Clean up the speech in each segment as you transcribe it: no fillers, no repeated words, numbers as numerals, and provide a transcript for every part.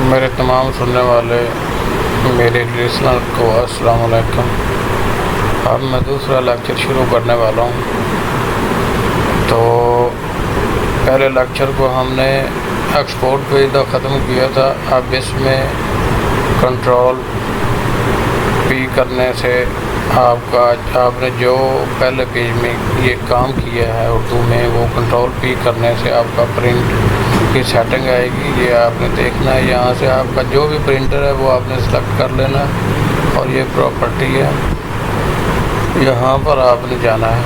मेरे तमाम सुनने वाले मेरे लिसनर को अस्सलाम वालेकुम। अब मैं दूसरा लेक्चर शुरू करने वाला हूँ। तो पहले लेक्चर को हमने एक्सपोर्ट पेज का ख़त्म किया था। अब इसमें कंट्रोल पी करने से आपने जो पहले पेज में ये काम किया है उर्दू में, वो कंट्रोल पी करने से आपका प्रिंट की सेटिंग आएगी। ये आपने देखना है। यहाँ से आपका जो भी प्रिंटर है वो आपने सेलेक्ट कर लेना है और ये प्रॉपर्टी है, यहाँ पर आपने जाना है।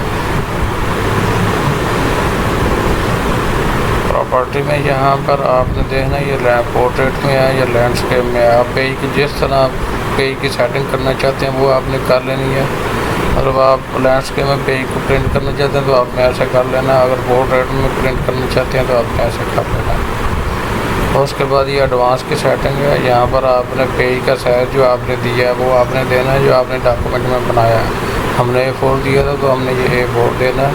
प्रॉपर्टी में यहाँ पर आपने देखना है ये पोर्ट्रेट में है या लैंडस्केप में है। आप पेज की जिस तरह आप पेज की सेटिंग करना चाहते हैं वो आपने कर लेनी है। मतलब आप लैंडस्केप में पेज को प्रिंट करना चाहते हैं तो आपने ऐसे कर लेना। अगर पोर्ट्रेट में प्रिंट करना चाहते हैं तो आपने ऐसे कर लेना। और उसके बाद ये एडवांस की सेटिंग है। यहाँ पर आपने पेज का साइज़ जो आपने दिया है वो आपने देना है, जो आपने डॉक्यूमेंट में बनाया है। हमने A4 दिया था तो हमने ये A4 देना है,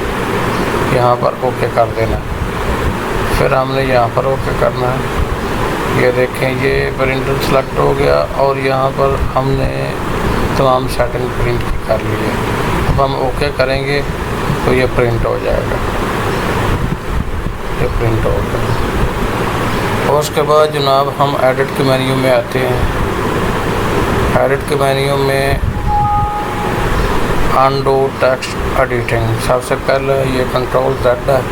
यहाँ पर ओके कर देना है। फिर हमने यहाँ पर ओके करना है। ये देखें ये प्रिंटर सेलेक्ट हो गया और यहाँ पर हमने तमाम सेटिंग प्रिंट की कर ली है। अब हम ओके करेंगे तो ये प्रिंट हो जाएगा, ये प्रिंट हो गया। और उसके बाद जनाब हम एडिट के मेन्यू में आते हैं। एडिट के मेन्यू में अनडू टेक्स्ट एडिटिंग, सबसे पहले ये कंट्रोल Z है।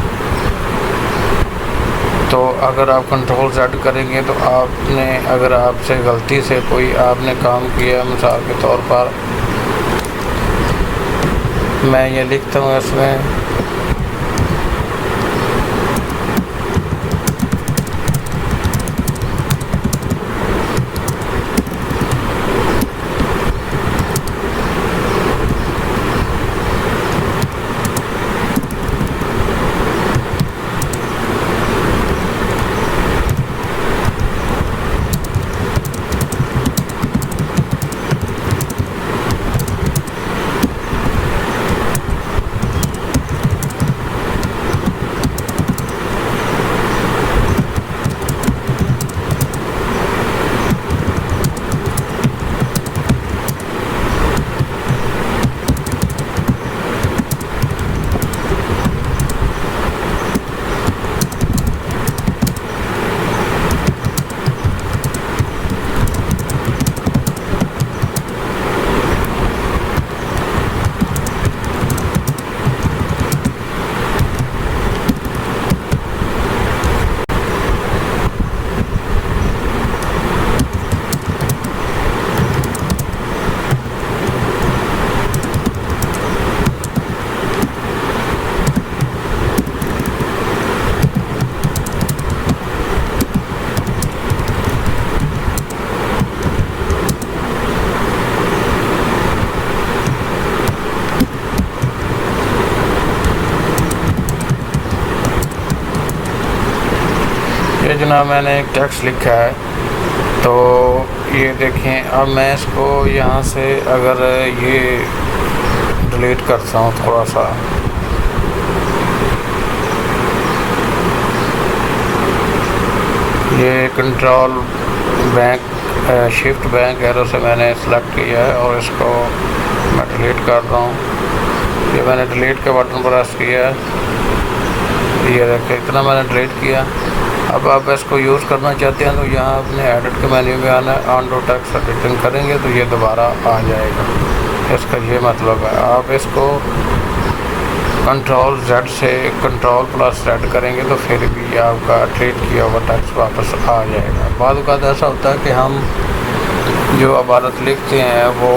तो अगर आप कंट्रोल Z करेंगे तो आपने, अगर आपसे गलती से कोई आपने काम किया, मिसाल के तौर पर मैं ये लिखता हूँ इसमें ये जनाब मैंने एक टेक्स्ट लिखा है। तो ये देखें, अब मैं इसको यहाँ से अगर ये डिलीट करता हूँ थोड़ा सा, ये control bank shift bank arrow से मैंने सेलेक्ट किया है और इसको मैं डिलीट कर रहा हूँ। ये मैंने डिलीट के बटन प्रेस किया है। ये देखें इतना मैंने डिलीट किया। अब आप इसको यूज़ करना चाहते हैं तो यहाँ अपने एडिट के मेन्यू में आना है। अनडू टेक्स्ट एडिटिंग करेंगे तो ये दोबारा आ जाएगा। इसका ये मतलब है, आप इसको कंट्रोल Z से कंट्रोल प्लस Z करेंगे तो फिर भी आपका डिलीट किया हुआ टेक्स्ट वापस आ जाएगा। बाद का ऐसा होता है कि हम जो इबारत लिखते हैं वो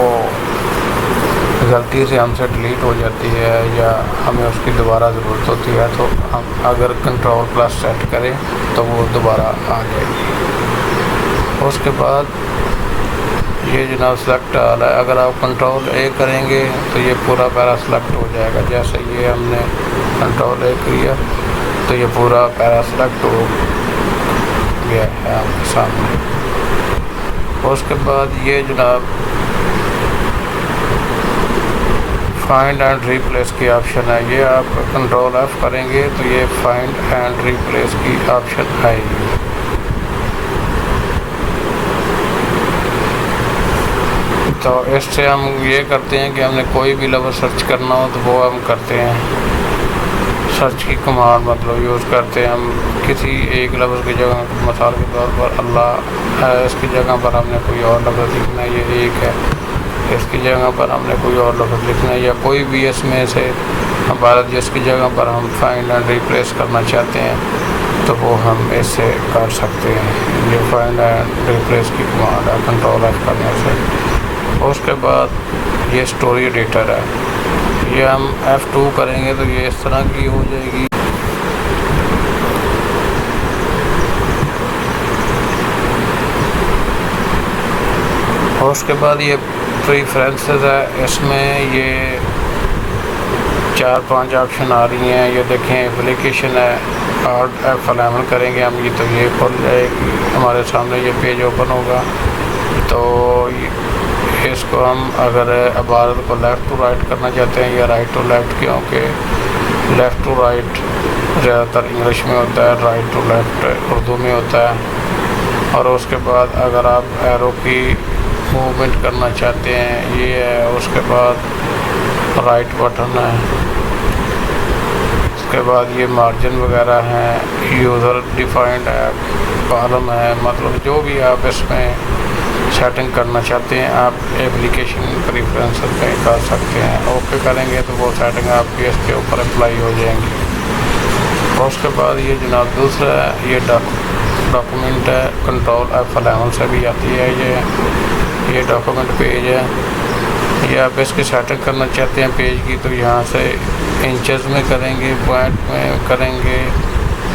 गलती से हमसे डिलीट हो जाती है या हमें उसकी दोबारा ज़रूरत होती है, तो हम अगर कंट्रोल प्लस सेट करें तो वो दोबारा आ जाएगी। उसके बाद ये जनाब सेलेक्ट आ रहा है। अगर आप कंट्रोल A करेंगे तो ये पूरा पैरा सेलेक्ट हो जाएगा। जैसे ये हमने कंट्रोल A किया तो ये पूरा पैरा सेलेक्ट हो गया है आपके सामने। उसके बाद ये जनाब फाइंड एंड रिप्लेस की ऑप्शन है। ये आप कंट्रोल F करेंगे तो ये फाइंड एंड रिप्लेस की ऑप्शन आएगी। तो इससे हम ये करते हैं कि हमने कोई भी लफ्ज़ सर्च करना हो तो वो हम करते हैं, सर्च की कमांड मतलब यूज़ करते हैं। हम किसी एक लफ्ज़ की जगह मिसाल के तौर पर अल्लाह है, इसकी जगह पर हमने कोई और लफ्ज़ लिखना है, ये एक है, इसकी जगह पर हमने कोई और लफ्ज़ लिखना है, या कोई भी इसमें से हमारा जिसकी जगह पर हम फाइंड एंड रिप्लेस करना चाहते हैं तो वो हम इससे कर सकते हैं। ये फाइंड एंड रिप्लेस की कमांड है कंट्रोल एफ करने से। उसके बाद ये स्टोरी एडिटर है, ये हम F2 करेंगे तो ये इस तरह की हो जाएगी। और उसके बाद ये प्रेफरेंसेस है, इसमें ये 4-5 ऑप्शन आ रही हैं। ये देखें एप्लीकेशन है, और F11 करेंगे हम ये तो ये खुल जाएगी हमारे सामने, ये पेज ओपन होगा। तो इसको हम अगर इबारत को लेफ़्ट टू राइट करना चाहते हैं या राइट टू लेफ़्ट, क्योंकि लेफ़्ट टू राइट ज़्यादातर इंग्लिश में होता है, राइट टू लेफ़्ट उर्दू में होता है। और उसके बाद अगर आप एरो की मूवमेंट करना चाहते हैं ये है, उसके बाद राइट बटन है, उसके बाद ये मार्जिन वगैरह हैं, यूज़र डिफाइंड है, कॉलम है, मतलब जो भी आप इसमें सेटिंग करना चाहते हैं आप एप्लीकेशन प्रेफरेंसेस पे कर सकते हैं। ओके करेंगे तो वो सेटिंग आपकी इसके ऊपर अप्लाई हो जाएंगी। और उसके बाद ये जनाब दूसरा है, ये डॉक्यूमेंट है, कंट्रोल F11 से भी आती है। ये डॉक्यूमेंट पेज है, ये आप इसकी सेटिंग करना चाहते हैं पेज की तो यहाँ से इंचेस में करेंगे, पॉइंट में करेंगे,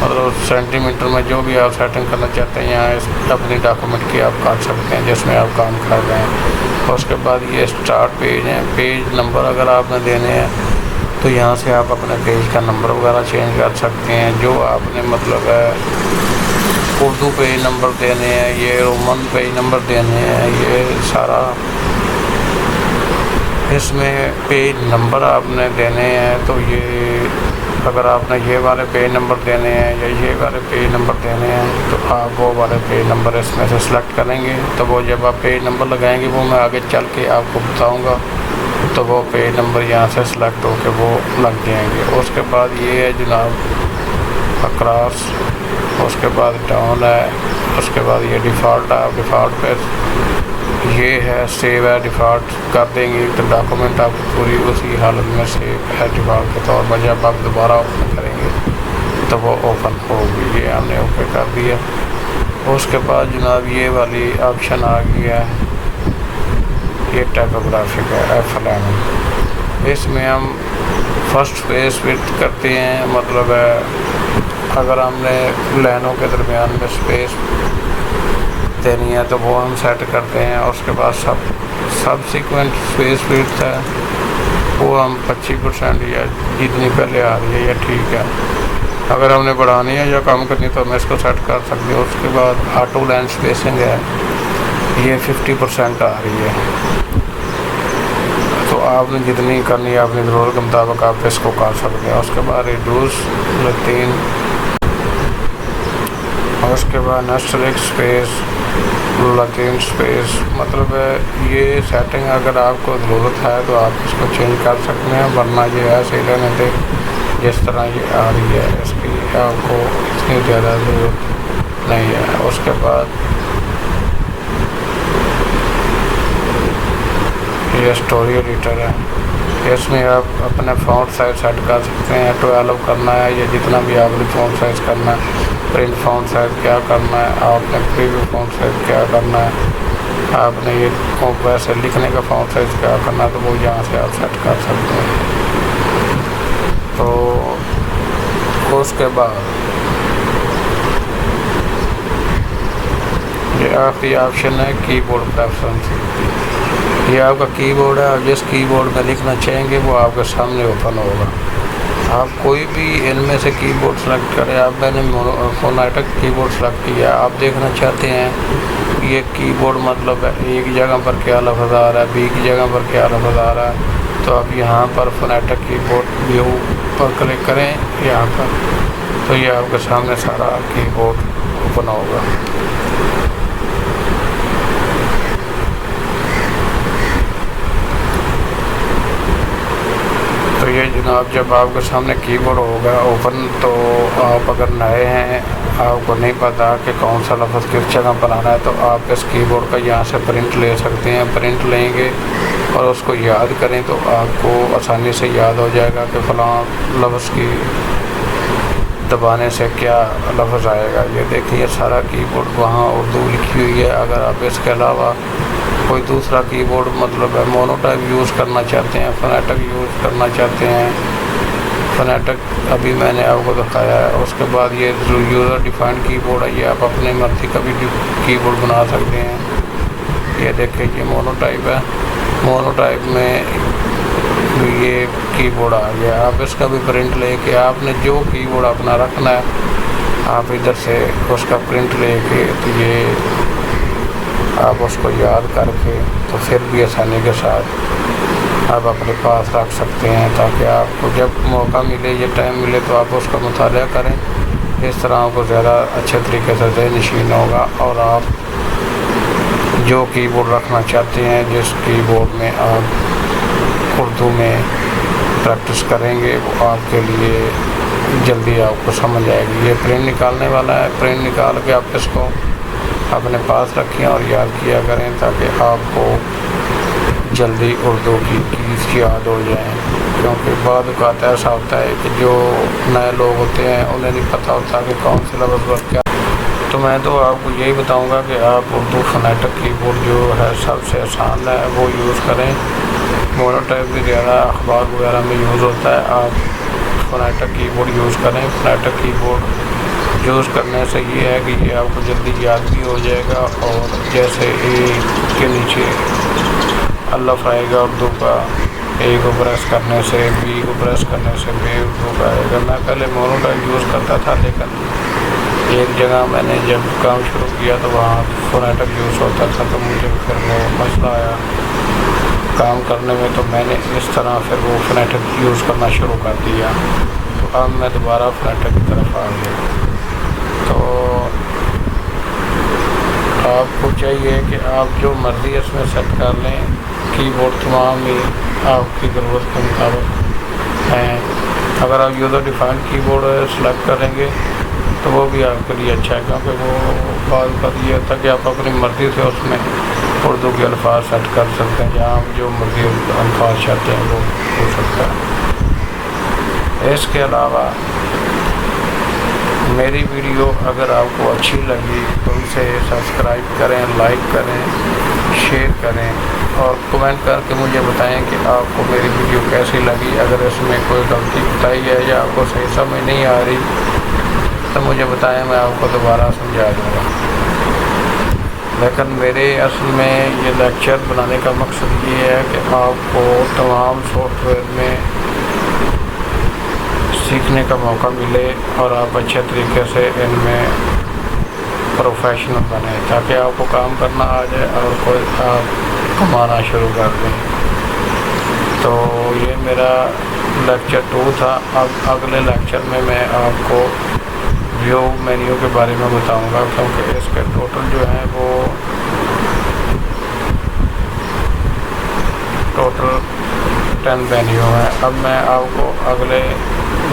मतलब सेंटीमीटर में, जो भी आप सेटिंग करना चाहते हैं यहाँ इस अपनी डॉक्यूमेंट की आप कर सकते हैं जिसमें आप काम कर रहे हैं। और उसके बाद ये स्टार्ट पेज है, पेज नंबर अगर आपने देने हैं तो यहाँ से आप अपने पेज का नंबर वगैरह चेंज कर सकते हैं। जो आपने मतलब है उर्दू पेज नंबर देने हैं, ये रोमन पेज नंबर देने हैं, ये सारा इसमें पेज नंबर आपने देने हैं। तो ये अगर आपने ये वाले पेज नंबर देने हैं या ये वाले पेज नंबर देने हैं तो आप वो वाले पेज नंबर इसमें से सिलेक्ट करेंगे। तो वो जब आप पेज नंबर लगाएंगे वो मैं आगे चल के आपको बताऊंगा, तो वो पेज नंबर यहाँ से सिलेक्ट होकर वो लग जाएंगे। उसके बाद ये है जनाब अक्रॉस, उसके बाद डाउन है, उसके बाद ये डिफ़ॉल्ट है, डिफ़ॉल्ट पे ये है सेव है, डिफ़ॉल्ट कर देंगे तो डॉक्यूमेंट आपकी पूरी उसी हालत में सेव है डिफ़ॉल्ट के तौर पर। जब आप दोबारा ओपन करेंगे तो वो ओपन होगी। ये हमने ओके कर दिया। उसके बाद जनाब ये वाली ऑप्शन आ गया है, ये टाइपोग्राफिक है F11। इसमें हम फर्स्ट पेज विड्थ करते हैं, मतलब अगर हमने लाइनों के दरमियान में स्पेस देनी है तो वो हम सेट करते हैं। और उसके बाद सब्सिक्वेंट स्पेस विड्थ है वो हम 25% या जितनी पहले आ रही है या ठीक है। अगर हमने बढ़ानी है या कम करनी है तो हम इसको सेट कर सकते हैं। उसके बाद ऑटो लाइन स्पेसिंग है, ये 50% आ रही है, तो आपने जितनी करनी है अपनी ज़रूरत के मुताबिक आप इसको कर सकते हैं। उसके बाद रिड्यूस 3, और उसके बाद नेस्टलिक स्पेस लतीन स्पेस, मतलब ये सेटिंग अगर आपको ज़रूरत है तो आप इसको चेंज कर सकते हैं, वरना ये ऐसे रहने दे जिस तरह ये आ रही है, इसकी आपको इतनी ज़्यादा ज़रूरत नहीं है। उसके बाद ये स्टोरी एडिटर है, इसमें आप अपने फ़ॉन्ट साइज सेट कर सकते हैं, 12 करना है या जितना भी आपने फ़ॉन्ट साइज़ करना है, प्रिंट फ़ॉन्ट साइज़ क्या करना है, आपने प्रीव्यू फ़ॉन्ट साइज़ क्या करना है, आपने ये वैसे लिखने का फ़ॉन्ट साइज़ क्या करना है, तो वो यहाँ से आप सेट कर सकते हैं। तो उसके बाद ये आखिरी ऑप्शन है कीबोर्ड प्रेफरेंस। ये आपका कीबोर्ड है, आप जिस कीबोर्ड में लिखना चाहेंगे वो आपके सामने ओपन होगा। आप कोई भी इनमें से कीबोर्ड सेलेक्ट करें। आप मैंने फोनाइटक कीबोर्ड सेलेक्ट किया, आप देखना चाहते हैं ये कीबोर्ड मतलब एक जगह पर क्या लफ्ज़ आ रहा है, बी की जगह पर क्या लफ्ज़ आ रहा है, तो आप यहाँ पर फोनाइटक कीबोर्ड व्यू पर क्लिक करें यहाँ पर, तो ये आपके सामने सारा कीबोर्ड ओपन होगा। ये जनाब जब आपके सामने कीबोर्ड होगा ओपन, तो आप अगर नए हैं, आपको नहीं पता कि कौन सा लफ्ज़ किस जगह पर आना है, तो आप इस कीबोर्ड का यहाँ से प्रिंट ले सकते हैं। प्रिंट लेंगे और उसको याद करें तो आपको आसानी से याद हो जाएगा कि फ़लाँ लफ्ज़ की दबाने से क्या लफ्ज़ आएगा। ये देखिए सारा कीबोर्ड वहाँ उर्दू लिखी हुई है। अगर आप इसके अलावा कोई दूसरा कीबोर्ड मतलब है मोनोटाइप यूज़ करना चाहते हैं, फोनेटिक यूज़ करना चाहते हैं, फोनेटिक अभी मैंने आपको दिखाया है। उसके बाद ये जो यूज़र डिफाइंड कीबोर्ड है, ये आप अपने मर्ज़ी का भी कीबोर्ड बना सकते हैं। ये देखिए ये मोनोटाइप है, मोनोटाइप में ये कीबोर्ड आ गया। आप इसका भी प्रिंट लेके आपने जो कीबोर्ड अपना रखना है, आप इधर से उसका प्रिंट लेके तो ये आप उसको याद करके तो फिर भी आसानी के साथ आप अपने पास रख सकते हैं, ताकि आपको जब मौका मिले या टाइम मिले तो आप उसका मुताला करें। इस तरह आपको ज़्यादा अच्छे तरीके से ज़हन-नशीन होगा और आप जो कीबोर्ड रखना चाहते हैं, जिस कीबोर्ड में आप उर्दू में प्रैक्टिस करेंगे, वो आपके लिए जल्दी आपको समझ आएगी। ये प्रिंट निकालने वाला है, प्रिंट निकाल के आप इसको अपने पास रखें और याद किया करें, ताकि आपको जल्दी उर्दू की कीज़ याद हो जाएं। क्योंकि बाद वक़्त ऐसा होता है कि जो नए लोग होते हैं उन्हें नहीं पता होता कि कौन से लफ्ज़ पर क्या। तो मैं तो आपको यही बताऊंगा कि आप उर्दू फोनेटिक कीबोर्ड जो है सबसे आसान है वो यूज़ करें। मोनोटाइप भी ज़्यादा अखबार वगैरह में यूज़ होता है। आप फोनेटिक कीबोर्ड यूज़ करें। फोनेटिक कीबोर्ड यूज़ करने से ये है कि ये आपको जल्दी याद भी हो जाएगा। और जैसे ए के नीचे अलफ आएगा उर्दू का, ए को प्रेस करने से, बी को प्रेस करने से बे उर्दू का आएगा। मैं पहले मोनोटाइप यूज़ करता था, लेकिन एक जगह मैंने जब काम शुरू किया तो वहाँ फोनेटिक यूज़ होता था, तो मुझे फिर वो मसला आया काम करने में, तो मैंने इस तरह फिर वो फोनेटिक यूज़ करना शुरू कर दिया। तो अब मैं दोबारा फोनेटिक की तरफ आ गया। तो आपको चाहिए कि आप जो मर्ज़ी इसमें सेट कर लें। कीबोर्ड तमाम ही आपकी ज़रूरत के मुताबिक हैं। अगर आप यूज़र डिफाइंड कीबोर्ड सेलेक्ट करेंगे तो वो भी आपके लिए अच्छा है, क्योंकि वो बात का ये होता है कि आप अपनी मर्ज़ी से उसमें उर्दू के अल्फाज सेट कर सकते हैं, जहाँ आप जो मर्ज़ी अल्फाज चाहते हैं वो हो सकता है। इसके अलावा मेरी वीडियो अगर आपको अच्छी लगी तो इसे सब्सक्राइब करें, लाइक करें, शेयर करें और कमेंट करके मुझे बताएं कि आपको मेरी वीडियो कैसी लगी। अगर इसमें कोई गलती बताई है या आपको सही समझ नहीं आ रही तो मुझे बताएं, मैं आपको दोबारा समझा दूँगा। लेकिन मेरे असल में ये लेक्चर बनाने का मकसद ये है कि आपको तमाम सॉफ्टवेयर में सीखने का मौका मिले और आप अच्छे तरीके से इनमें प्रोफेशनल बने, ताकि आपको काम करना आ जाए और कोई आप कमाना शुरू कर दें। तो ये मेरा लेक्चर 2 था। अब अगले लेक्चर में मैं आपको व्यू मेन्यू के बारे में बताऊंगा, क्योंकि इसके टोटल जो हैं वो टोटल 10 मेन्यू हैं। अब मैं आपको अगले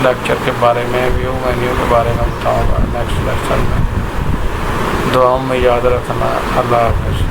लेक्चर के बारे में व्यू मेन्यू के बारे में बताऊंगा नेक्स्ट लेक्चर में। दुआओं में याद रखना। अल्लाह हाफ़िज़।